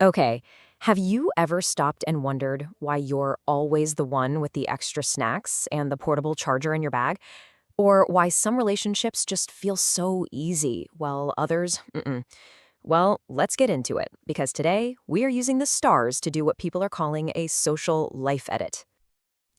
Okay, have you ever stopped and wondered why you're always the one with the extra snacks and the portable charger in your bag? Or why some relationships just feel so easy while others, mm-mm. Well, let's get into it, because today we are using the stars to do what people are calling a social life edit.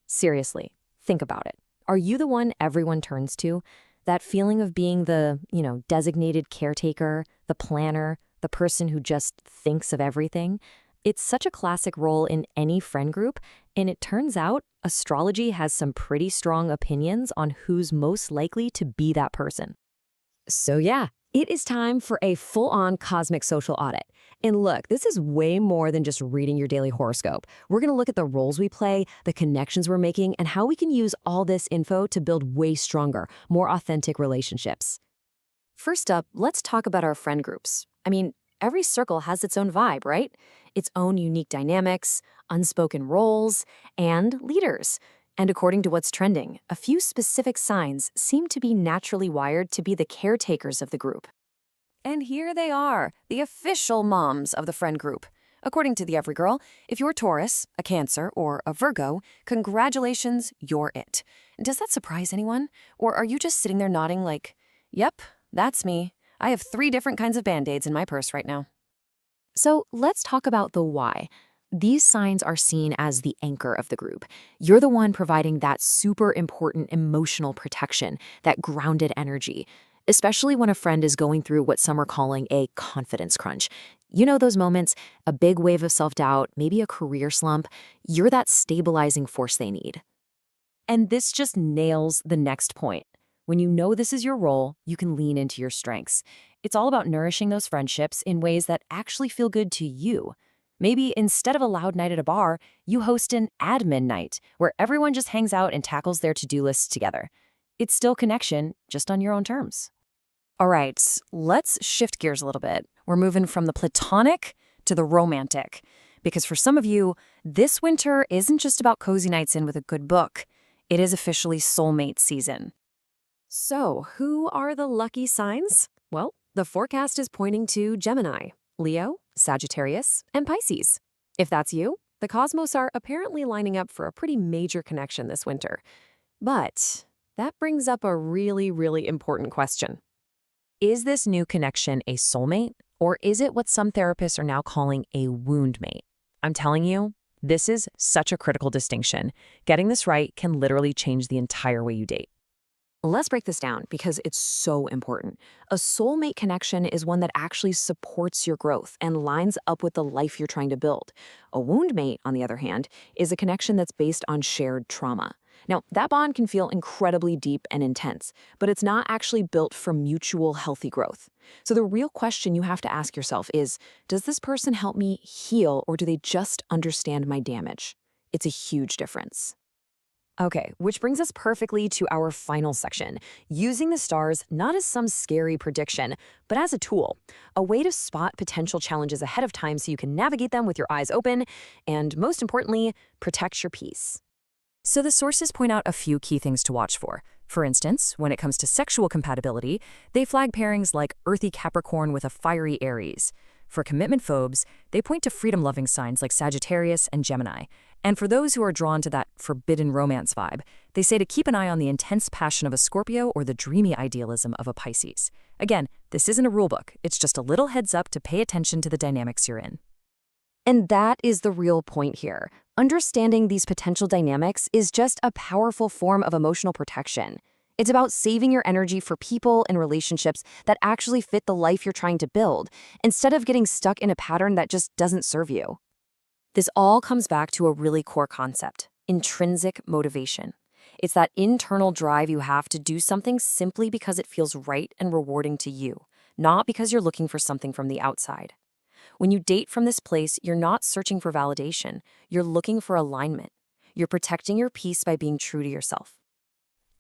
Seriously, think about it. Are you the one everyone turns to? That feeling of being the, designated caretaker, the planner, the person who just thinks of everything? It's such a classic role in any friend group, and it turns out astrology has some pretty strong opinions on who's most likely to be that person. So yeah, it is time for a full-on cosmic social audit. And look, this is way more than just reading your daily horoscope. We're going to look at the roles we play, the connections we're making, and how we can use all this info to build way stronger, more authentic relationships. First up, let's talk about our friend groups. I mean, every circle has its own vibe, right? Its own unique dynamics, unspoken roles, and leaders. And according to what's trending, a few specific signs seem to be naturally wired to be the caretakers of the group. And here they are, the official moms of the friend group. According to the Every Girl, if you're Taurus, a Cancer, or a Virgo, congratulations, you're it. Does that surprise anyone? Or are you just sitting there nodding like, yep, that's me. I have 3 different kinds of band-aids in my purse right now. So let's talk about the why. These signs are seen as the anchor of the group. You're the one providing that super important emotional protection, that grounded energy, especially when a friend is going through what some are calling a confidence crunch. You know those moments, a big wave of self-doubt, maybe a career slump. You're that stabilizing force they need. And this just nails the next point. When you know this is your role, you can lean into your strengths. It's all about nourishing those friendships in ways that actually feel good to you. Maybe instead of a loud night at a bar, you host an admin night where everyone just hangs out and tackles their to-do lists together. It's still connection, just on your own terms. All right, let's shift gears a little bit. We're moving from the platonic to the romantic. Because for some of you, this winter isn't just about cozy nights in with a good book. It is officially soulmate season. So, who are the lucky signs? Well, the forecast is pointing to Gemini, Leo, Sagittarius, and Pisces. If that's you, the cosmos are apparently lining up for a pretty major connection this winter. But that brings up a really, really important question. Is this new connection a soulmate, or is it what some therapists are now calling a wound mate? I'm telling you, this is such a critical distinction. Getting this right can literally change the entire way you date. Let's break this down because it's so important. A soulmate connection is one that actually supports your growth and lines up with the life you're trying to build. A wound mate, on the other hand, is a connection that's based on shared trauma. Now, that bond can feel incredibly deep and intense, but it's not actually built for mutual healthy growth. So the real question you have to ask yourself is, does this person help me heal, or do they just understand my damage? It's a huge difference. Okay, which brings us perfectly to our final section, using the stars not as some scary prediction, but as a tool, a way to spot potential challenges ahead of time so you can navigate them with your eyes open, and most importantly, protect your peace. So the sources point out a few key things to watch for. For instance, when it comes to sexual compatibility, they flag pairings like earthy Capricorn with a fiery Aries. For commitment phobes, they point to freedom-loving signs like Sagittarius and Gemini. And for those who are drawn to that forbidden romance vibe, they say to keep an eye on the intense passion of a Scorpio or the dreamy idealism of a Pisces. Again, this isn't a rulebook. It's just a little heads up to pay attention to the dynamics you're in. And that is the real point here. Understanding these potential dynamics is just a powerful form of emotional protection. It's about saving your energy for people and relationships that actually fit the life you're trying to build, instead of getting stuck in a pattern that just doesn't serve you. This all comes back to a really core concept: intrinsic motivation. It's that internal drive you have to do something simply because it feels right and rewarding to you, not because you're looking for something from the outside. When you date from this place, you're not searching for validation. You're looking for alignment. You're protecting your peace by being true to yourself.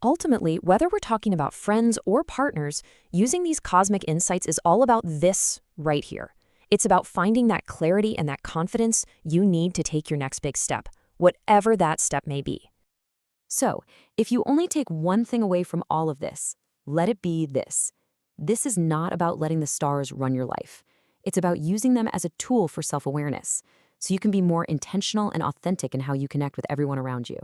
Ultimately, whether we're talking about friends or partners, using these cosmic insights is all about this right here. It's about finding that clarity and that confidence you need to take your next big step, whatever that step may be. So, if you only take one thing away from all of this, let it be this. This is not about letting the stars run your life. It's about using them as a tool for self-awareness, so you can be more intentional and authentic in how you connect with everyone around you.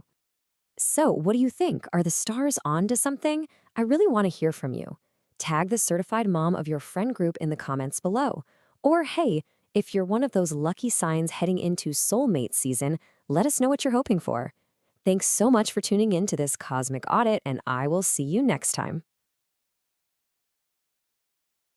So, what do you think? Are the stars on to something? I really want to hear from you. Tag the certified mom of your friend group in the comments below. Or hey, if you're one of those lucky signs heading into soulmate season, let us know what you're hoping for. Thanks so much for tuning in to this cosmic audit, and I will see you next time.